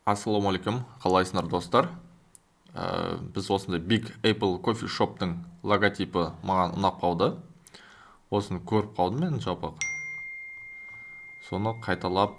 Ассалаумағалейкум, қалайсыңдар достар? Біз осындай Big Apple Coffee Shop'тың логотипі маған ұнап қалды. Осыны көріп қалдым мен жалпы. Соны қайталап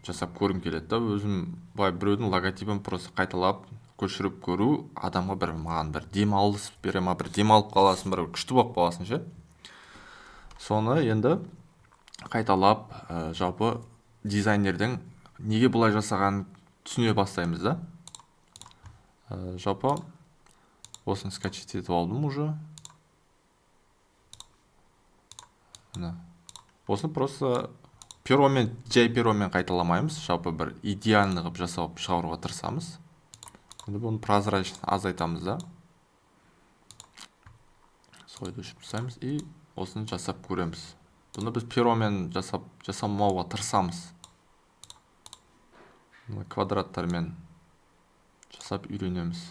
жасап көргім келеді да. Өзім біреудің логотипін просто қайталап көшіріп көру адамға маған бір демалыс бере ма, бір демалып қаласың, бір күшті болып қаласың ше. Соны енді қайталап жалпы дизайнердің неге бұлай жасағанын түсіне бастаймыз да. Жалпы осыны скачать етіп алдым уже. Осыны просто жай перомен қайталамаймыз. Жалпы бір идеальный қылып жасап шығаруға тырысамыз. Енді бұны прозрачность азайтамыз да. Сойды өшіп тастаймыз и осыны жасап көреміз. Бұны біз перомен жасамауға тырысамыз. Квадраттармен жасап үйренеміз.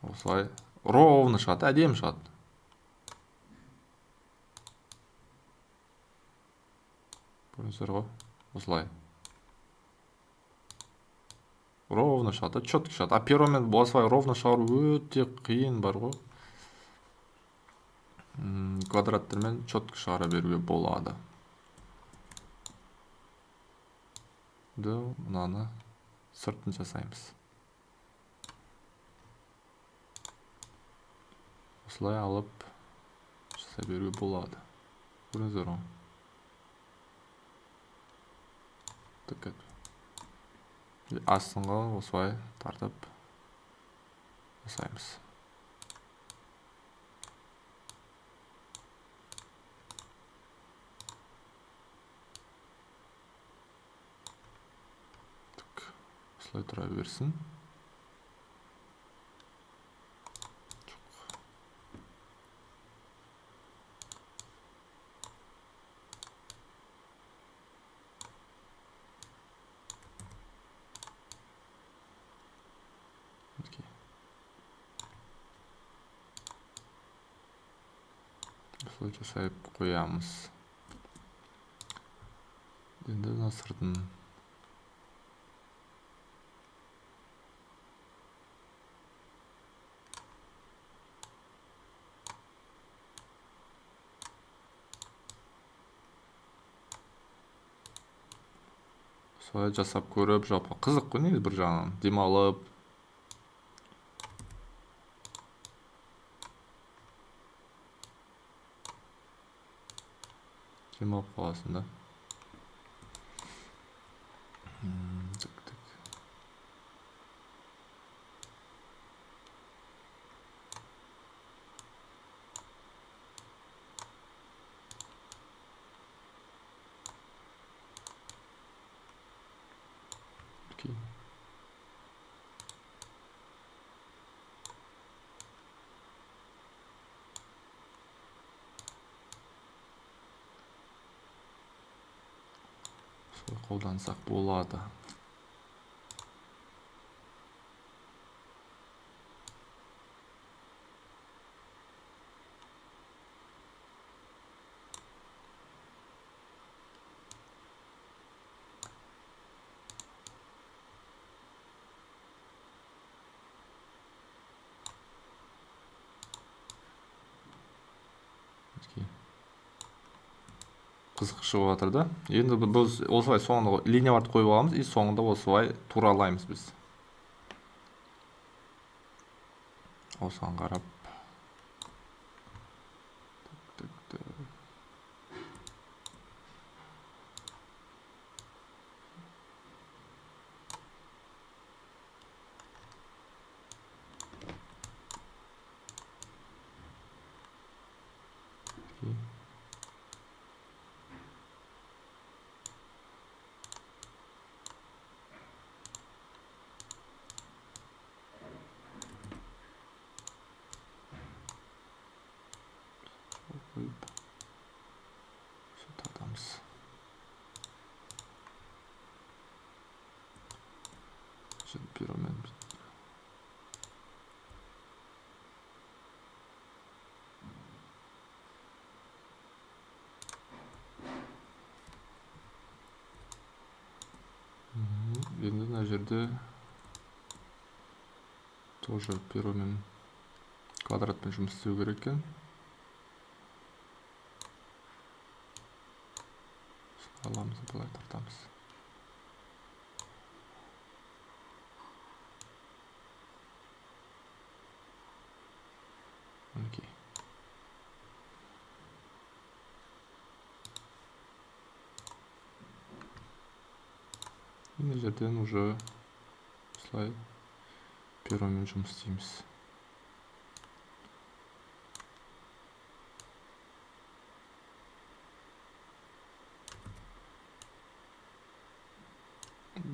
Осылай ровно шығады, әдемі шығады. Көріңіздер ғой, осылай. Ровно шығады, четко шығады. А перомен осылай ровно шығару өте қиын бар ғой. Квадраттармен четко шығара беруге болады. Мынаны сыртын жасаймыз. Осылай алып жасай беруге болады. Көріңіздер ғой. Астыңғы осылай тартып жасаймыз. Осылай тұра берсін. Осылай жасайып қоямыз. Енді сыртын осылай жасап көріп, жалпы қызық қой, негізі бір жағынан демалып. Демалып қаласың да. Қолдансақ болады. Қызық шығып жатыр да. Енді біз осылай соңында линияларды қойып аламыз и соңында осылай туралаймыз біз. Осыған қарап. Тартамыз. Перомен енді мына жерде тоже перомен квадратпен жұмыс істеу керек екен. Аламыз, былай тартамыз. Окей. Мына жерден уже осылай перомен жұмыс істейміз.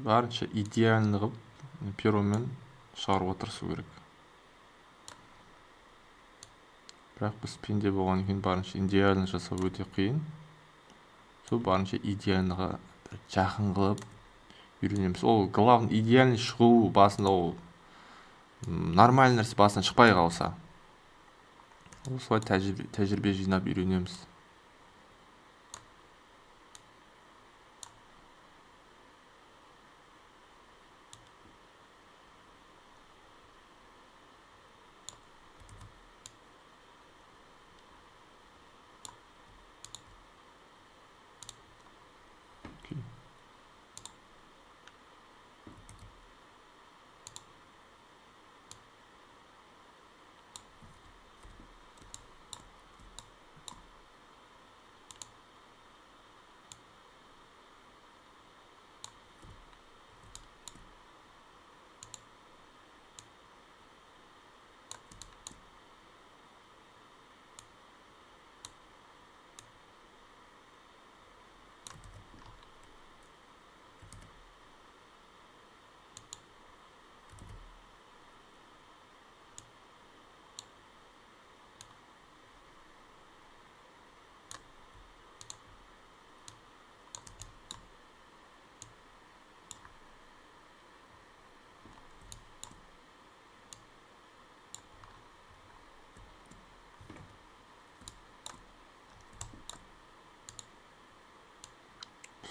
Барынша идеальный қылып перомен шығаруға тырысу керек. Бірақ біз пенде болғаннан кейін барынша идеальный жасау өте қиын. Сол барынша идеальныйға жақын қылып үйренеміз. Ол главный идеальный шығу басында ол нормальный нәрсе басынан шықпай қалса. Осылай тәжірибе жинап үйренеміз.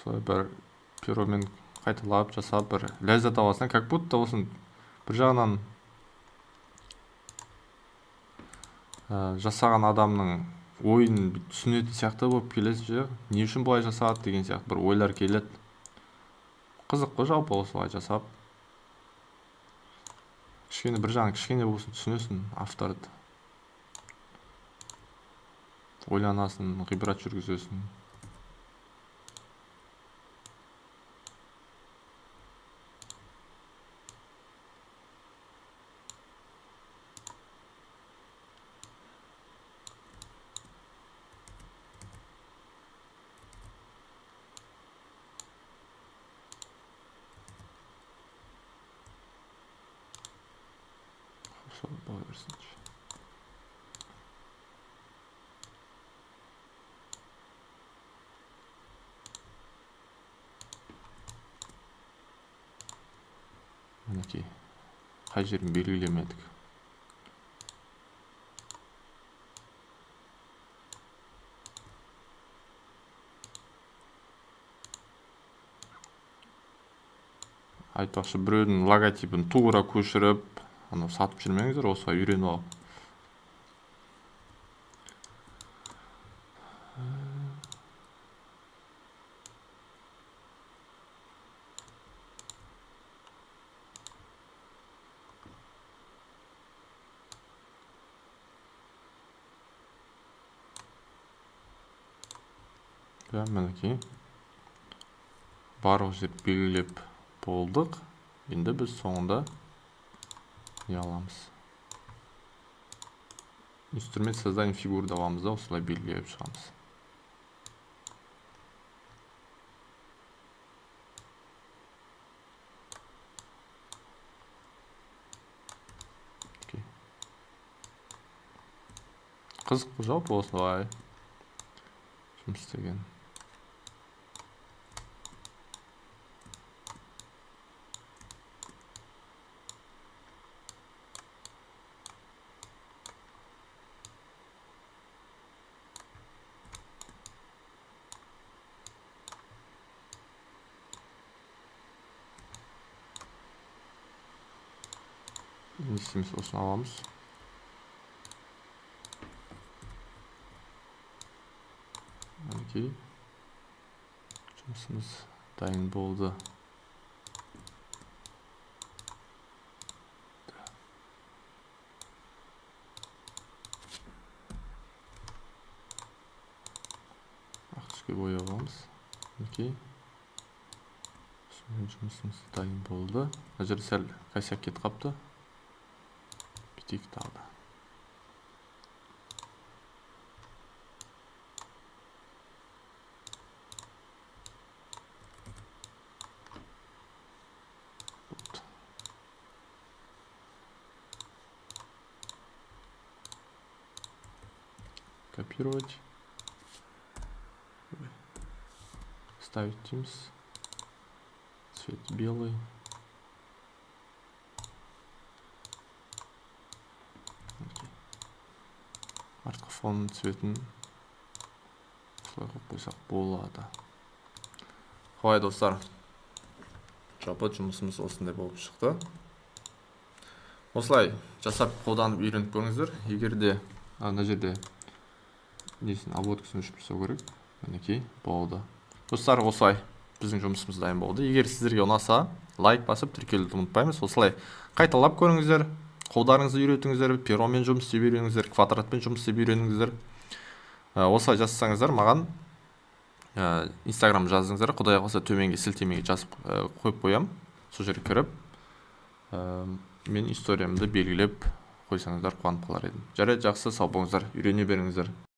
Осылай бір перомен қайталап жасап бір ләззат аласың, как будто осын бір жағынан жасаған адамның ойын түсінетін сияқты болып келесі, не үшін бұлай жасады деген сияқты бір ойлар келеді. Қызық қой жалпы осылай жасап. Кішкене бір жағынан кішкене болсын түсінесің авторды. Ойланасың, ғибрат жүргізесің. Бола берсінші. Мінекей, қай жерін белгілемедік. Айтпақшы, біреудің логотипін тура көшіріп, сатып жүрмеңіздер, осылай үйреніп алып. Мінекей, барлық жер белгілеп болдық. Енді біз соңында не аламыз? Инструмент создания фигур аламыз да, осылай белгілеп шығамыз. Қызық жалпы осылай жұмыс істеген. не істейміз, осыны аламыз. Окей. Жұмысымыз дайын болды. Ақ түске бояп аламыз. Окей. Жұмысымыз дайын болды. Мына жерде сәл косяк кетіп қапты. Бүйтейік тағы да. Копировать. Ставить Teams. Цвет белый. Артқы фон цветін осылай қойып қойсақ болады. Қалай достар? Жалпы жұмысымыз осындай болып шықты. Осылай жасап қолданып үйреніп көріңіздер. Егер де ана жерде несін обводкасын өшіп жасау керек. Мінекей болды. Достар, осылай біздің жұмысымыз дайын болды. Егер сіздерге ұнаса, лайк басып тіркелуді ұмытпаймыз. Осылай қайталап көріңіздер, қолдарыңызды үйретіңіздер, перомен жұмыс істеп үйреніңіздер, квадратпен жұмыс істеп үйреніңіздер. Осылай жасасаңыздар, маған Instagram жазыңыздар. Құдай қаласа төменге сілтемеге жазып қойып қоям. Сол жерге кіріп, мен историямды белгілеп қойсаңыздар қуанып қалар едім. Жарайды, жақсы, сау болыңыздар, үйрене беріңіздер.